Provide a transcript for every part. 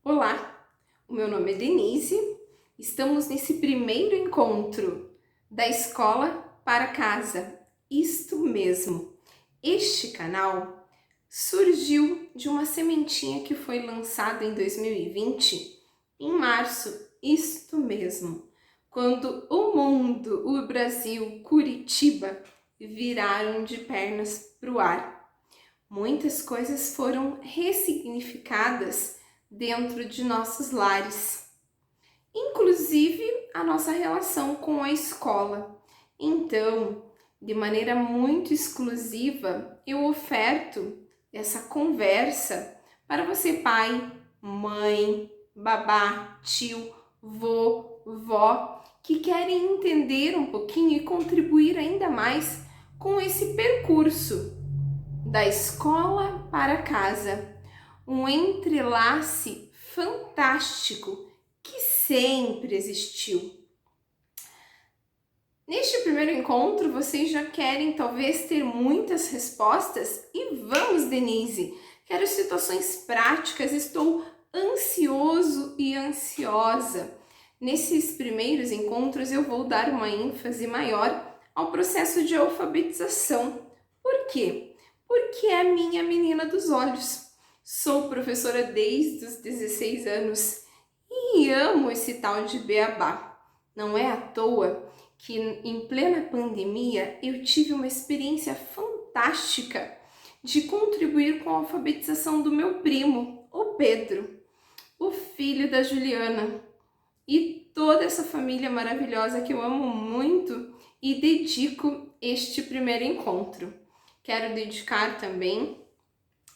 Olá, o meu nome é Denise. Estamos nesse primeiro encontro da escola para casa. Isto mesmo. Este canal surgiu de uma sementinha que foi lançada em 2020, em março. Isto mesmo. Quando o mundo, o Brasil, Curitiba viraram de pernas para o ar. Muitas coisas foram ressignificadas dentro de nossos lares, inclusive a nossa relação com a escola. Então, de maneira muito exclusiva, eu oferto essa conversa para você, pai, mãe, babá, tio, vô, vó, que querem entender um pouquinho e contribuir ainda mais com esse percurso da escola para casa, um entrelace fantástico que sempre existiu. Neste primeiro encontro, vocês já querem talvez ter muitas respostas? E vamos, Denise! Quero situações práticas, estou ansioso e ansiosa. Nesses primeiros encontros, eu vou dar uma ênfase maior ao processo de alfabetização. Por quê? Porque é a minha menina dos olhos. Sou professora desde os 16 anos e amo esse tal de beabá. Não é à toa que em plena pandemia eu tive uma experiência fantástica de contribuir com a alfabetização do meu primo, o Pedro, o filho da Juliana, e toda essa família maravilhosa que eu amo muito e dedico este primeiro encontro. Quero dedicar também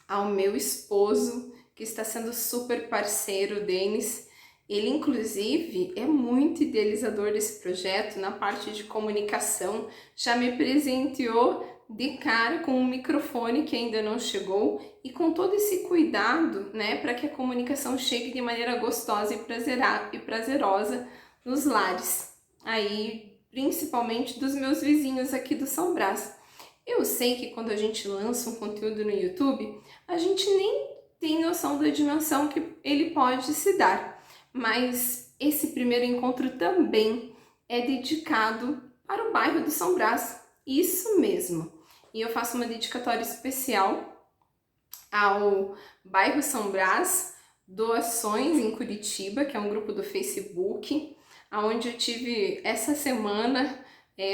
ao meu esposo, que está sendo super parceiro, o Denis. Ele, inclusive, é muito idealizador desse projeto na parte de comunicação. Já me presenteou de cara com um microfone que ainda não chegou e com todo esse cuidado, né, para que a comunicação chegue de maneira gostosa e prazerosa nos lares. Aí, principalmente dos meus vizinhos aqui do São Brás. Eu sei que quando a gente lança um conteúdo no YouTube, a gente nem tem noção da dimensão que ele pode se dar, mas esse primeiro encontro também é dedicado para o bairro do São Brás, isso mesmo. E eu faço uma dedicatória especial ao bairro São Brás, Doações em Curitiba, que é um grupo do Facebook, onde eu tive essa semana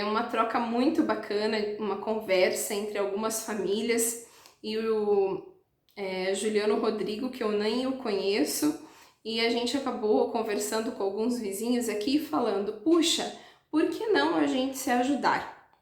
uma troca muito bacana, uma conversa entre algumas famílias e o Juliano Rodrigo, que eu nem o conheço, e a gente acabou conversando com alguns vizinhos aqui falando, puxa, por que não a gente se ajudar?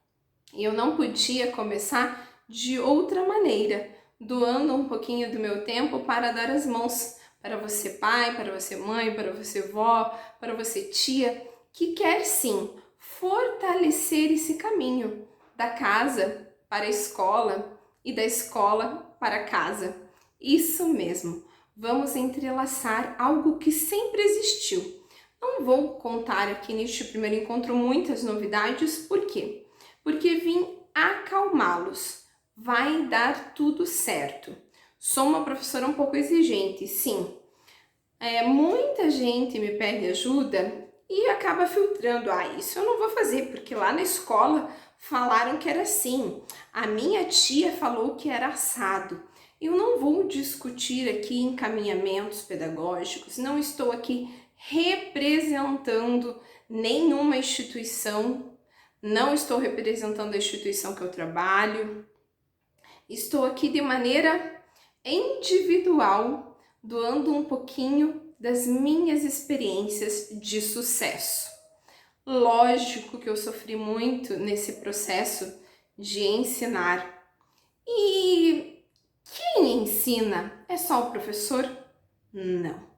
E eu não podia começar de outra maneira, doando um pouquinho do meu tempo para dar as mãos para você pai, para você mãe, para você vó, para você tia, que quer sim fortalecer esse caminho da casa para a escola e da escola para casa. Isso mesmo, vamos entrelaçar algo que sempre existiu. Não vou contar aqui neste primeiro encontro muitas novidades, por quê? Porque vim acalmá-los. Vai dar tudo certo. Sou uma professora um pouco exigente, sim. Muita gente me pede ajuda e acaba filtrando. Isso eu não vou fazer, porque lá na escola falaram que era assim. A minha tia falou que era assado. Eu não vou discutir aqui encaminhamentos pedagógicos, não estou aqui representando nenhuma instituição, não estou representando a instituição que eu trabalho, estou aqui de maneira individual, doando um pouquinho das minhas experiências de sucesso. Lógico que eu sofri muito nesse processo de ensinar. E quem ensina é só o professor? Não.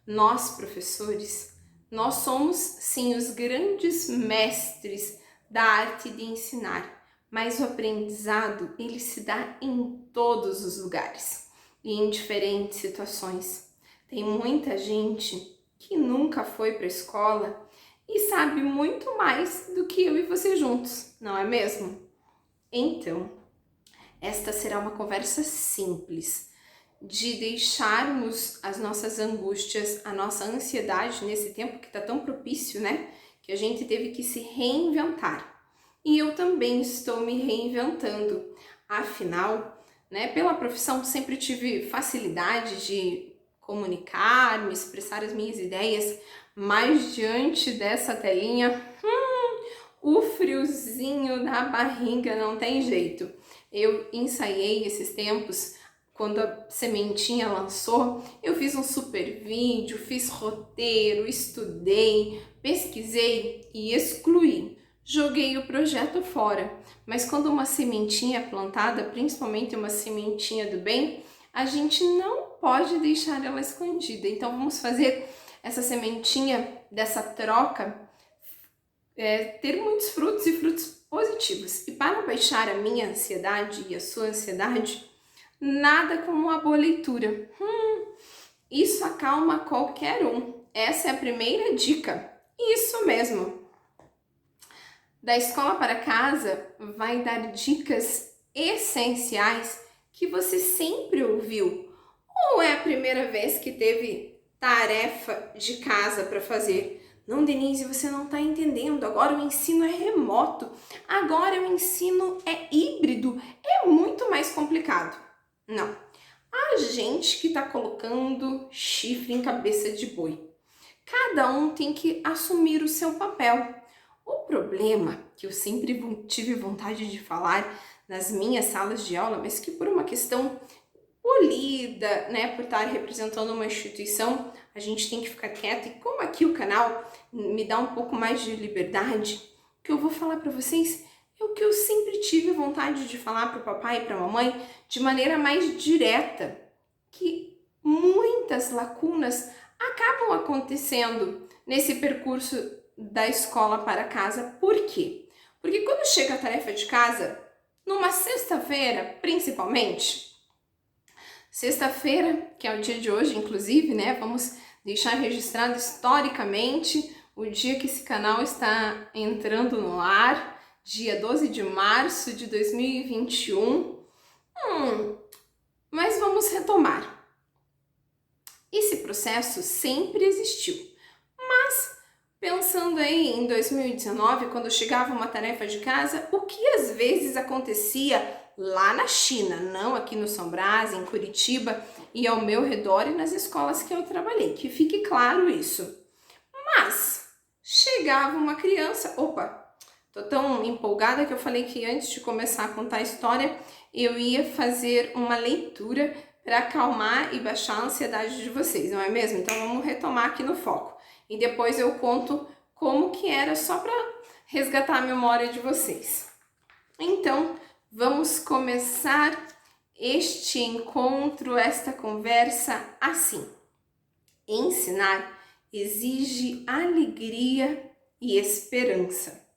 Nós, professores, nós somos sim os grandes mestres da arte de ensinar, mas o aprendizado ele se dá em todos os lugares e em diferentes situações. Tem muita gente que nunca foi para a escola e sabe muito mais do que eu e você juntos, não é mesmo? Então, esta será uma conversa simples, de deixarmos as nossas angústias, a nossa ansiedade nesse tempo que está tão propício, né? Que a gente teve que se reinventar. E eu também estou me reinventando. Afinal, né, pela profissão sempre tive facilidade de comunicar, me expressar as minhas ideias, mas diante dessa telinha, o friozinho na barriga não tem jeito. Eu ensaiei esses tempos, quando a sementinha lançou, eu fiz um super vídeo, fiz roteiro, estudei, pesquisei e excluí. Joguei o projeto fora, mas quando uma sementinha é plantada, principalmente uma sementinha do bem, a gente não pode deixar ela escondida. Então vamos fazer essa sementinha dessa troca ter muitos frutos e frutos positivos. E para baixar a minha ansiedade e a sua ansiedade, nada como uma boa leitura. Isso acalma qualquer um. Essa é a primeira dica. Isso mesmo. Da escola para casa vai dar dicas essenciais que você sempre ouviu. Ou é a primeira vez que teve tarefa de casa para fazer? Não, Denise, você não está entendendo. Agora o ensino é remoto. Agora o ensino é híbrido. É muito mais complicado. Não. A gente que está colocando chifre em cabeça de boi. Cada um tem que assumir o seu papel. O problema que eu sempre tive vontade de falar nas minhas salas de aula, mas que por uma questão polida, né, por estar representando uma instituição, a gente tem que ficar quieto. E como aqui o canal me dá um pouco mais de liberdade, o que eu vou falar para vocês é o que eu sempre tive vontade de falar para o papai e para a mamãe de maneira mais direta, que muitas lacunas acabam acontecendo nesse percurso da escola para casa. Por quê? Porque quando chega a tarefa de casa, numa sexta-feira, principalmente, sexta-feira, que é o dia de hoje, inclusive, né? Vamos deixar registrado historicamente o dia que esse canal está entrando no ar, dia 12 de março de 2021. Mas vamos retomar. Esse processo sempre existiu, mas pensando aí em 2019, quando chegava uma tarefa de casa, o que às vezes acontecia lá na China, não aqui no São Brás, em Curitiba e ao meu redor e nas escolas que eu trabalhei, que fique claro isso. Mas chegava uma criança, tô tão empolgada que eu falei que antes de começar a contar a história, eu ia fazer uma leitura para acalmar e baixar a ansiedade de vocês, não é mesmo? Então vamos retomar aqui no foco. E depois eu conto como que era, só para resgatar a memória de vocês. Então, vamos começar este encontro, esta conversa assim. Ensinar exige alegria e esperança.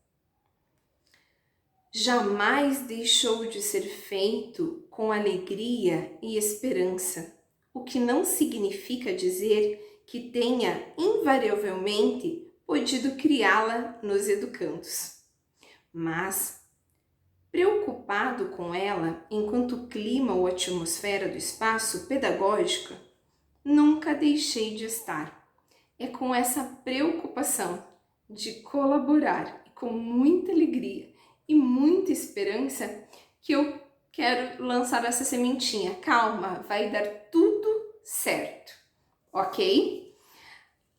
Jamais deixou de ser feito com alegria e esperança, o que não significa dizer que tenha invariavelmente podido criá-la nos educandos. Mas, preocupado com ela enquanto clima ou atmosfera do espaço pedagógico, nunca deixei de estar. É com essa preocupação de colaborar e com muita alegria e muita esperança que eu quero lançar essa sementinha. Calma, vai dar tudo certo, ok?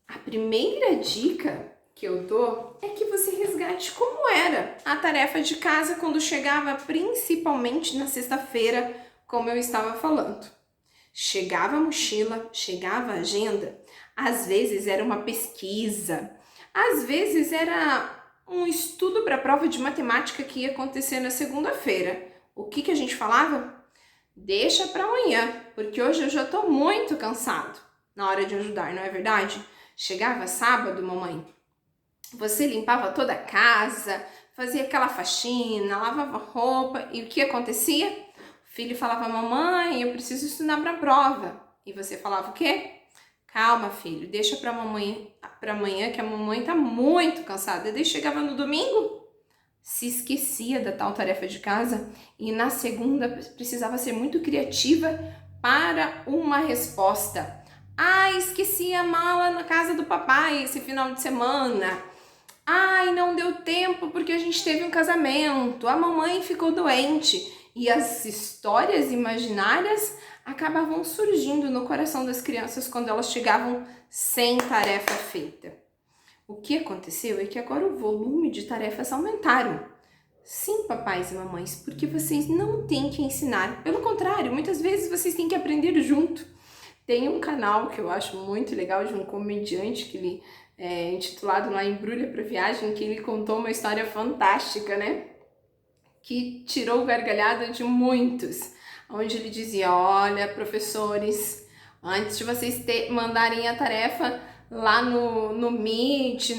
A primeira dica que eu dou é que você resgate como era a tarefa de casa quando chegava, principalmente na sexta-feira, como eu estava falando. Chegava a mochila, chegava a agenda, às vezes era uma pesquisa, às vezes era um estudo para a prova de matemática que ia acontecer na segunda-feira. O que a gente falava? Deixa para amanhã, porque hoje eu já estou muito cansado na hora de ajudar, não é verdade? Chegava sábado, mamãe, você limpava toda a casa, fazia aquela faxina, lavava roupa, e o que acontecia? O filho falava, mamãe, eu preciso estudar para a prova. E você falava o quê? Calma, filho, deixa para amanhã que a mamãe tá muito cansada. E daí chegava no domingo, se esquecia da tal tarefa de casa e na segunda precisava ser muito criativa para uma resposta. Ah, esqueci a mala na casa do papai esse final de semana. Ai, não deu tempo porque a gente teve um casamento, a mamãe ficou doente. E as histórias imaginárias acabavam surgindo no coração das crianças quando elas chegavam sem tarefa feita. O que aconteceu é que agora o volume de tarefas aumentaram. Sim, papais e mamães, porque vocês não têm que ensinar. Pelo contrário, muitas vezes vocês têm que aprender junto. Tem um canal que eu acho muito legal de um comediante que ele é intitulado lá Embrulha para Viagem, que ele contou uma história fantástica, né? Que tirou gargalhada de muitos, onde ele dizia: olha, professores, antes de vocês mandarem a tarefa lá no Meet,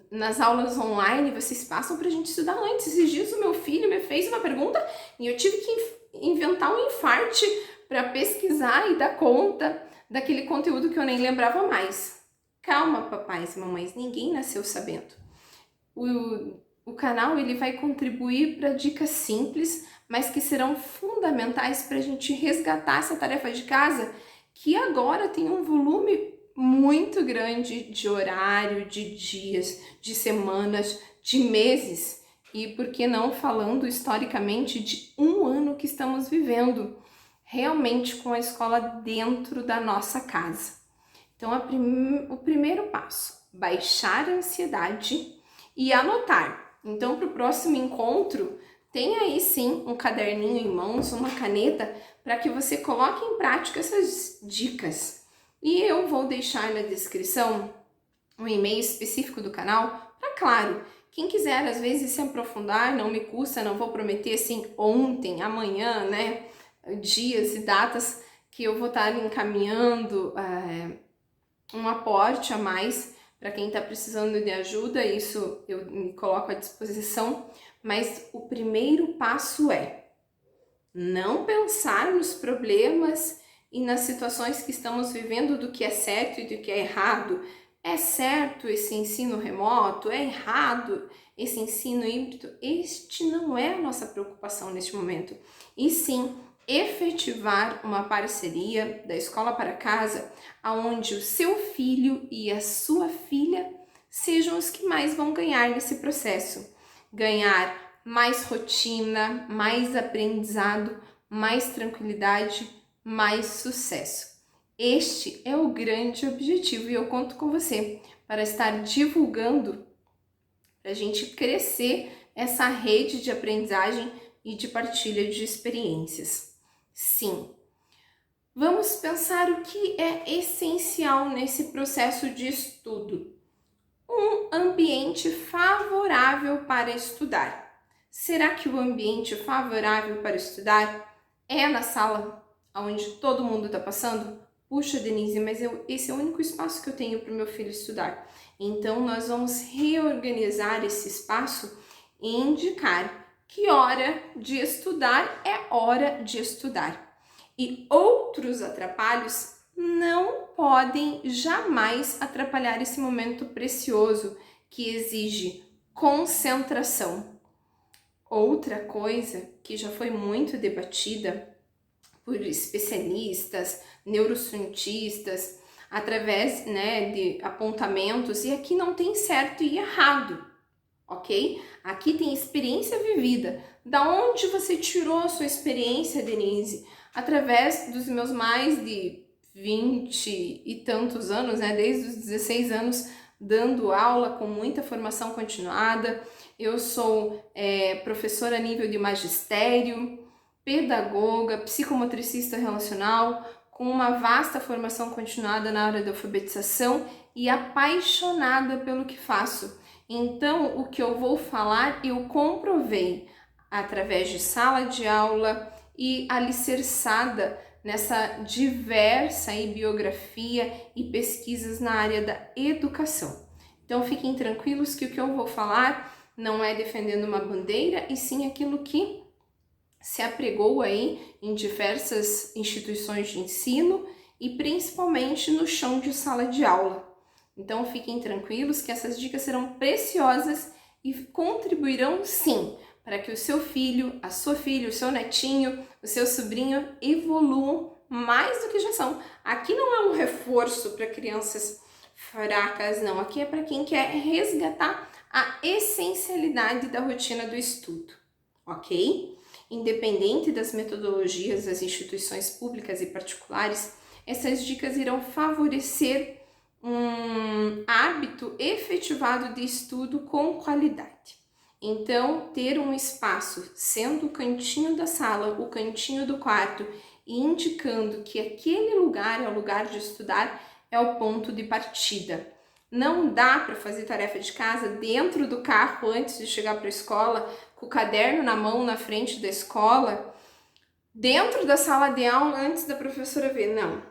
nas aulas online, vocês passam pra gente estudar antes. Esses dias o meu filho me fez uma pergunta e eu tive que inventar um infarte para pesquisar e dar conta daquele conteúdo que eu nem lembrava mais. Calma, papais e mamães, ninguém nasceu sabendo. O canal ele vai contribuir para dicas simples, mas que serão fundamentais para a gente resgatar essa tarefa de casa, que agora tem um volume muito grande de horário, de dias, de semanas, de meses e, por que não, falando historicamente, de um ano que estamos vivendo realmente com a escola dentro da nossa casa. Então, o primeiro passo, baixar a ansiedade e anotar. Então, para o próximo encontro, tenha aí sim um caderninho em mãos, uma caneta, para que você coloque em prática essas dicas. E eu vou deixar na descrição um e-mail específico do canal, para, claro, quem quiser às vezes se aprofundar, não me custa, não vou prometer assim ontem, amanhã, né, dias e datas que eu vou estar encaminhando um aporte a mais para quem está precisando de ajuda, isso eu me coloco à disposição, mas o primeiro passo é não pensar nos problemas e nas situações que estamos vivendo do que é certo e do que é errado. É certo esse ensino remoto? É errado esse ensino híbrido? Este não é a nossa preocupação neste momento. E sim, efetivar uma parceria da escola para casa, onde o seu filho e a sua filha sejam os que mais vão ganhar nesse processo. Ganhar mais rotina, mais aprendizado, mais tranquilidade, mais sucesso. Este é o grande objetivo e eu conto com você para estar divulgando, para a gente crescer essa rede de aprendizagem e de partilha de experiências. Sim, vamos pensar o que é essencial nesse processo de estudo. Um ambiente favorável para estudar. Será que o ambiente favorável para estudar é na sala onde todo mundo está passando? Puxa, Denise, mas esse é o único espaço que eu tenho para o meu filho estudar. Então, nós vamos reorganizar esse espaço e indicar que hora de estudar é hora de estudar. E outros atrapalhos não podem jamais atrapalhar esse momento precioso que exige concentração. Outra coisa que já foi muito debatida por especialistas, neurocientistas, através, né, de apontamentos, e aqui não tem certo e errado, ok? Aqui tem experiência vivida. Da onde você tirou a sua experiência, Denise? Através dos meus mais de 20 e tantos anos, né, desde os 16 anos, dando aula com muita formação continuada. Eu sou professora a nível de magistério, pedagoga, psicomotricista relacional, com uma vasta formação continuada na área da alfabetização e apaixonada pelo que faço. Então, o que eu vou falar, eu comprovei através de sala de aula e alicerçada nessa diversa biografia e pesquisas na área da educação. Então, fiquem tranquilos que o que eu vou falar não é defendendo uma bandeira, e sim aquilo que se apregou aí em diversas instituições de ensino e principalmente no chão de sala de aula. Então, fiquem tranquilos que essas dicas serão preciosas e contribuirão sim para que o seu filho, a sua filha, o seu netinho, o seu sobrinho evoluam mais do que já são. Aqui não é um reforço para crianças fracas, não. Aqui é para quem quer resgatar a essencialidade da rotina do estudo, ok? Independente das metodologias das instituições públicas e particulares, essas dicas irão favorecer um hábito efetivado de estudo com qualidade. Então, ter um espaço, sendo o cantinho da sala, o cantinho do quarto, e indicando que aquele lugar é o lugar de estudar, é o ponto de partida. Não dá para fazer tarefa de casa dentro do carro antes de chegar para a escola, com o caderno na mão na frente da escola, dentro da sala de aula antes da professora ver. Não.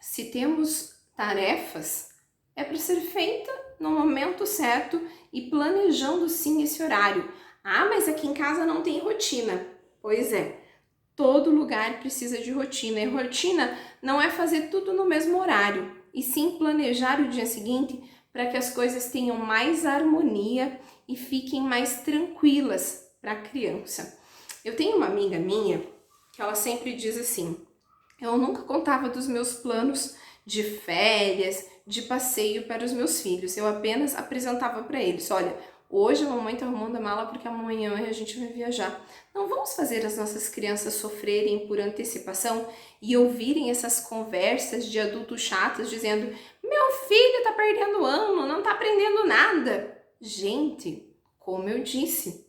Se temos tarefas, é para ser feita no momento certo e planejando sim esse horário. Ah, mas aqui em casa não tem rotina. Pois é, todo lugar precisa de rotina. E rotina não é fazer tudo no mesmo horário, e sim planejar o dia seguinte para que as coisas tenham mais harmonia e fiquem mais tranquilas para a criança. Eu tenho uma amiga minha que ela sempre diz assim: eu nunca contava dos meus planos de férias, de passeio para os meus filhos. Eu apenas apresentava para eles: olha, hoje a mamãe está arrumando a mala porque amanhã a gente vai viajar. Não vamos fazer as nossas crianças sofrerem por antecipação e ouvirem essas conversas de adultos chatos dizendo: meu filho está perdendo ano, não está aprendendo nada. Gente, como eu disse,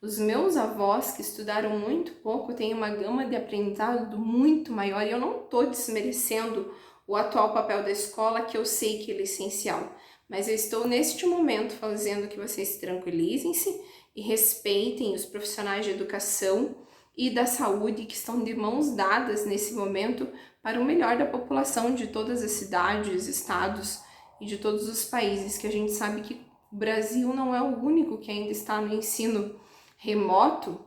os meus avós, que estudaram muito pouco, têm uma gama de aprendizado muito maior, e eu não estou desmerecendo o atual papel da escola, que eu sei que ele é essencial, mas eu estou neste momento fazendo que vocês tranquilizem-se e respeitem os profissionais de educação e da saúde que estão de mãos dadas nesse momento para o melhor da população de todas as cidades, estados e de todos os países, que a gente sabe que o Brasil não é o único que ainda está no ensino remoto,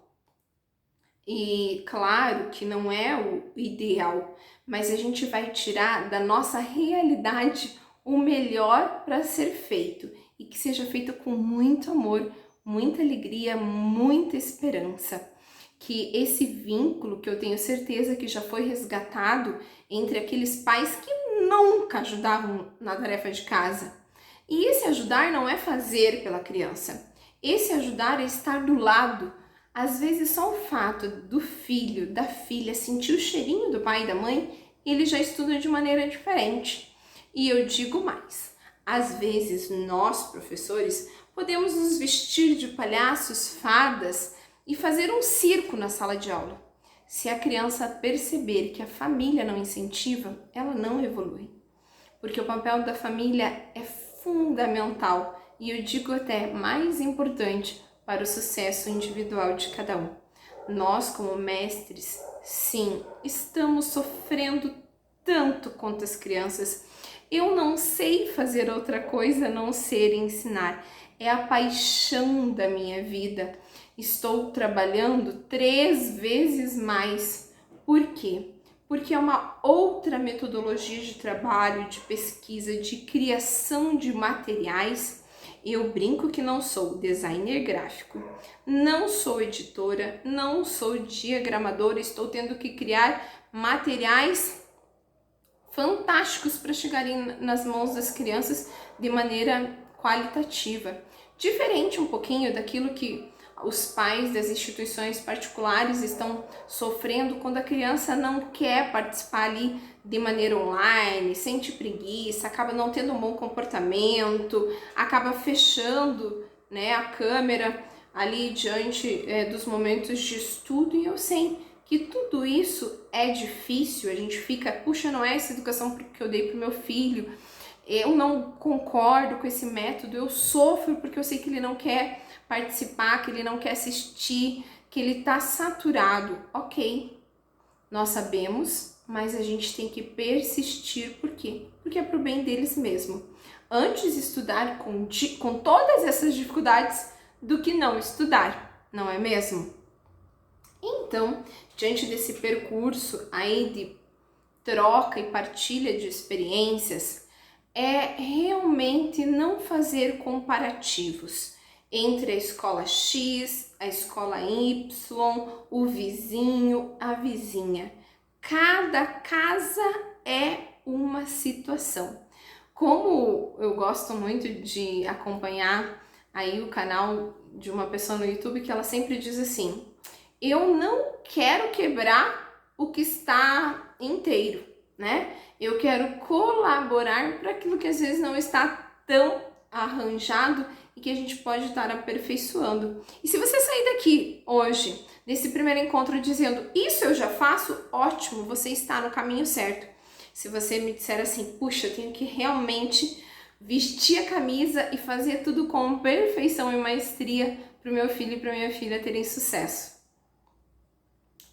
e claro que não é o ideal, mas a gente vai tirar da nossa realidade o melhor para ser feito, e que seja feito com muito amor, muita alegria, muita esperança. Que esse vínculo, que eu tenho certeza que já foi resgatado entre aqueles pais que nunca ajudavam na tarefa de casa. E esse ajudar não é fazer pela criança. Esse ajudar é estar do lado. Às vezes só o fato do filho, da filha sentir o cheirinho do pai e da mãe, ele já estuda de maneira diferente. E eu digo mais, às vezes nós, professores, podemos nos vestir de palhaços, fadas e fazer um circo na sala de aula. Se a criança perceber que a família não incentiva, ela não evolui. Porque o papel da família é fundamental, e eu digo até mais importante para o sucesso individual de cada um. Nós, como mestres, sim, estamos sofrendo tanto quanto as crianças. Eu não sei fazer outra coisa a não ser ensinar. É a paixão da minha vida. Estou trabalhando 3 vezes mais. Por quê? Porque é uma outra metodologia de trabalho, de pesquisa, de criação de materiais. Eu brinco que não sou designer gráfico, não sou editora, não sou diagramadora, estou tendo que criar materiais fantásticos para chegarem nas mãos das crianças de maneira qualitativa. Diferente um pouquinho daquilo que os pais das instituições particulares estão sofrendo quando a criança não quer participar ali de maneira online, sente preguiça, acaba não tendo um bom comportamento, acaba fechando, né, a câmera ali diante dos momentos de estudo. E eu sei que tudo isso é difícil, a gente fica, puxa, não é essa educação que eu dei pro meu filho, eu não concordo com esse método, eu sofro porque eu sei que ele não quer participar, que ele não quer assistir, que ele tá saturado. Ok, nós sabemos, mas a gente tem que persistir. Por quê? Porque é pro bem deles mesmo. Antes estudar com todas essas dificuldades do que não estudar, não é mesmo? Então, diante desse percurso aí de troca e partilha de experiências, é realmente não fazer comparativos entre a escola X, a escola Y, o vizinho, a vizinha. Cada casa é uma situação. Como eu gosto muito de acompanhar aí o canal de uma pessoa no YouTube que ela sempre diz assim: eu não quero quebrar o que está inteiro, né? Eu quero colaborar para aquilo que às vezes não está tão arranjado e que a gente pode estar aperfeiçoando. E se você sair daqui hoje, nesse primeiro encontro, dizendo isso eu já faço, ótimo, você está no caminho certo. Se você me disser assim, puxa, eu tenho que realmente vestir a camisa e fazer tudo com perfeição e maestria para o meu filho e para minha filha terem sucesso.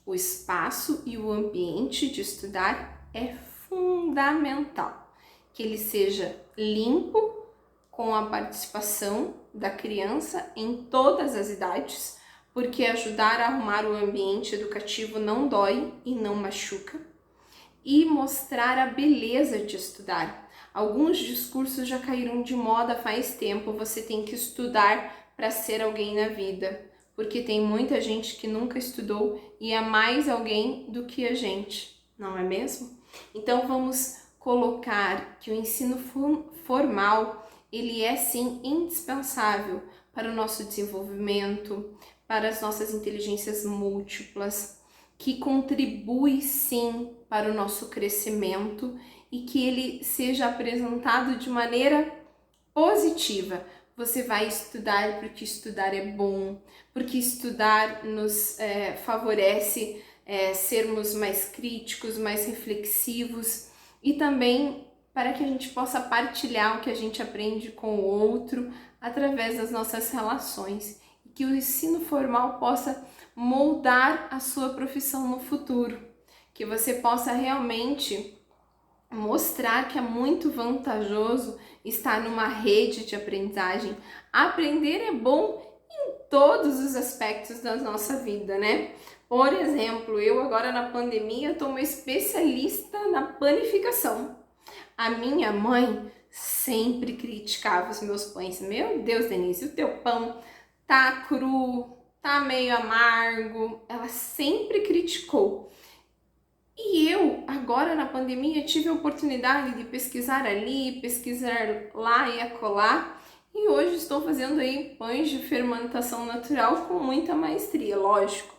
O espaço e o ambiente de estudar é fundamental. Que ele seja limpo, com a participação da criança em todas as idades, porque ajudar a arrumar o ambiente educativo não dói e não machuca. E mostrar a beleza de estudar. Alguns discursos já caíram de moda faz tempo, você tem que estudar para ser alguém na vida, porque tem muita gente que nunca estudou e é mais alguém do que a gente, não é mesmo? Então vamos colocar que o ensino formal, ele é sim indispensável para o nosso desenvolvimento, para as nossas inteligências múltiplas, que contribui sim para o nosso crescimento e que ele seja apresentado de maneira positiva. Você vai estudar porque estudar é bom, porque estudar nos favorece sermos mais críticos, mais reflexivos e também para que a gente possa partilhar o que a gente aprende com o outro através das nossas relações e que o ensino formal possa moldar a sua profissão no futuro, que você possa realmente mostrar que é muito vantajoso estar numa rede de aprendizagem. Aprender é bom em todos os aspectos da nossa vida, né? Por exemplo, eu agora na pandemia estou uma especialista na panificação. A minha mãe sempre criticava os meus pães. Meu Deus, Denise, o teu pão tá cru, tá meio amargo. Ela sempre criticou. E eu, agora na pandemia, tive a oportunidade de pesquisar ali, pesquisar lá e acolá. E hoje estou fazendo aí pães de fermentação natural com muita maestria, lógico.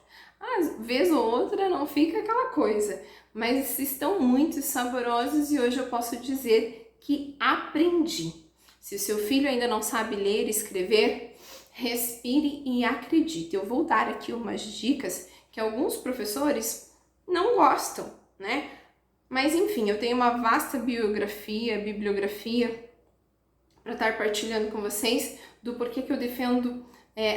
Às vez ou outra não fica aquela coisa, mas estão muito saborosos e hoje eu posso dizer que aprendi. Se o seu filho ainda não sabe ler e escrever, respire e acredite. Eu vou dar aqui umas dicas que alguns professores não gostam, né? Mas enfim, eu tenho uma vasta bibliografia para estar partilhando com vocês do porquê que eu defendo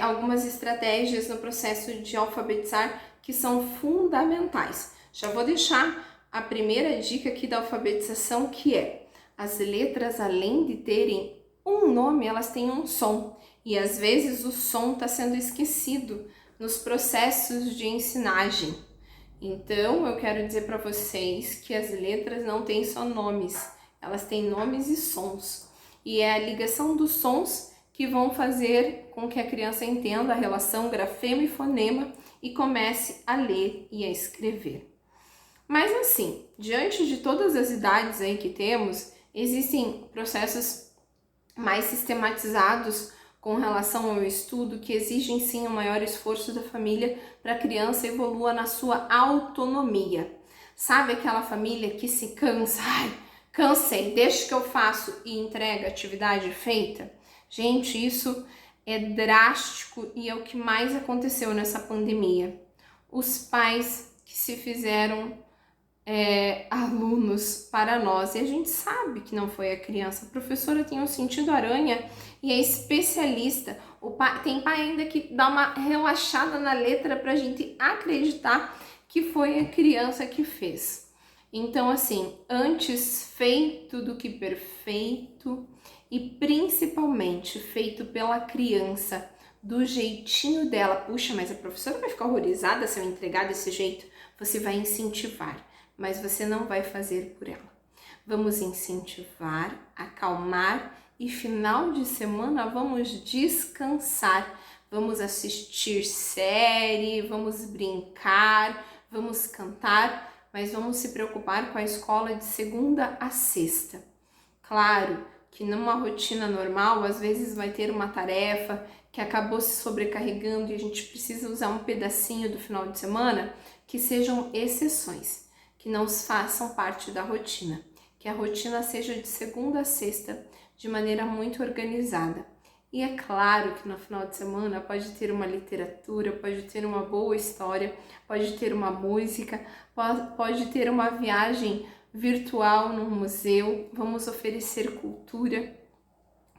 algumas estratégias no processo de alfabetizar que são fundamentais. Já vou deixar a primeira dica aqui da alfabetização, que é: as letras, além de terem um nome, elas têm um som. E às vezes o som está sendo esquecido nos processos de ensinagem. Então, eu quero dizer para vocês que as letras não têm só nomes, elas têm nomes e sons. E é a ligação dos sons que vão fazer com que a criança entenda a relação grafema e fonema e comece a ler e a escrever. Mas assim, diante de todas as idades aí que temos, existem processos mais sistematizados com relação ao estudo, que exigem sim um maior esforço da família para a criança evolua na sua autonomia. Sabe aquela família que se cansa? Ai, cansei, deixa que eu faço e entrega a atividade feita? Gente, isso é drástico e é o que mais aconteceu nessa pandemia. Os pais que se fizeram alunos para nós, e a gente sabe que não foi a criança. A professora tem um sentido aranha e é especialista. Tem pai ainda que dá uma relaxada na letra para a gente acreditar que foi a criança que fez. Então, assim, antes feito do que perfeito, e principalmente feito pela criança do jeitinho dela. Puxa, mas a professora vai ficar horrorizada se eu entregar desse jeito? Você vai incentivar, mas você não vai fazer por ela. Vamos incentivar, acalmar e final de semana vamos descansar. Vamos assistir série, vamos brincar, vamos cantar, mas vamos se preocupar com a escola de segunda a sexta. Claro que numa rotina normal, às vezes vai ter uma tarefa que acabou se sobrecarregando e a gente precisa usar um pedacinho do final de semana, que sejam exceções, que não façam parte da rotina, que a rotina seja de segunda a sexta, de maneira muito organizada. E é claro que no final de semana pode ter uma literatura, pode ter uma boa história, pode ter uma música, pode ter uma viagem virtual num museu. Vamos oferecer cultura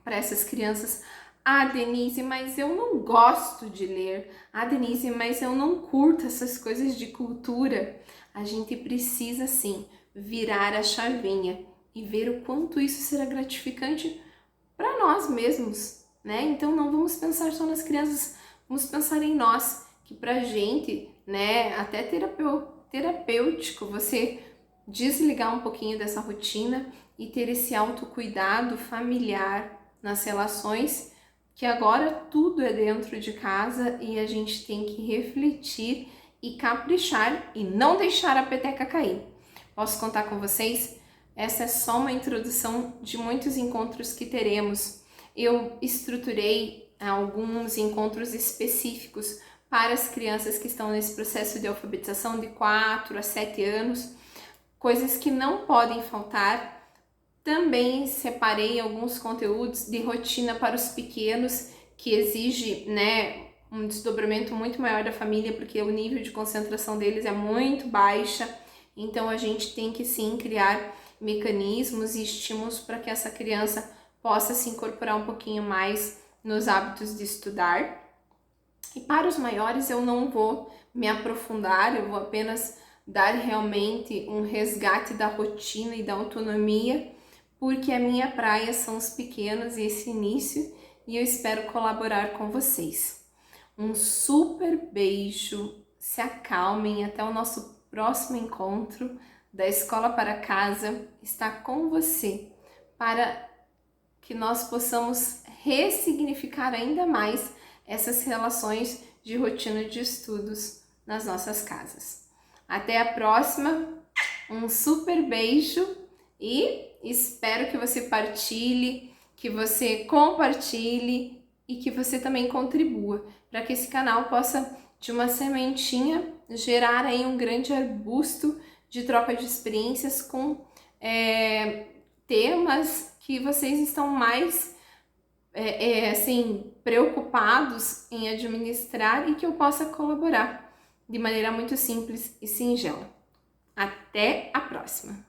para essas crianças. Ah, Denise, mas eu não gosto de ler. Ah, Denise, mas eu não curto essas coisas de cultura. A gente precisa sim virar a chavinha e ver o quanto isso será gratificante para nós mesmos, né? Então não vamos pensar só nas crianças, vamos pensar em nós, que pra gente, né, até terapêutico, você desligar um pouquinho dessa rotina e ter esse autocuidado familiar nas relações, que agora tudo é dentro de casa e a gente tem que refletir e caprichar e não deixar a peteca cair. Posso contar com vocês? Essa é só uma introdução de muitos encontros que teremos. Eu estruturei alguns encontros específicos para as crianças que estão nesse processo de alfabetização de 4 a 7 anos, coisas que não podem faltar. Também separei alguns conteúdos de rotina para os pequenos, que exige, né, um desdobramento muito maior da família, porque o nível de concentração deles é muito baixa. Então a gente tem que sim criar mecanismos e estímulos para que essa criança possa se incorporar um pouquinho mais nos hábitos de estudar. E para os maiores eu não vou me aprofundar, eu vou apenas dar realmente um resgate da rotina e da autonomia, porque a minha praia são os pequenos e esse início, e eu espero colaborar com vocês. Um super beijo, se acalmem, até o nosso próximo encontro da Escola para Casa está com você, para que nós possamos ressignificar ainda mais essas relações de rotina de estudos nas nossas casas. Até a próxima, um super beijo e espero que você partilhe, que você compartilhe e que você também contribua para que esse canal possa, de uma sementinha, gerar aí um grande arbusto de troca de experiências com temas que vocês estão mais assim, preocupados em administrar e que eu possa colaborar de maneira muito simples e singela. Até a próxima!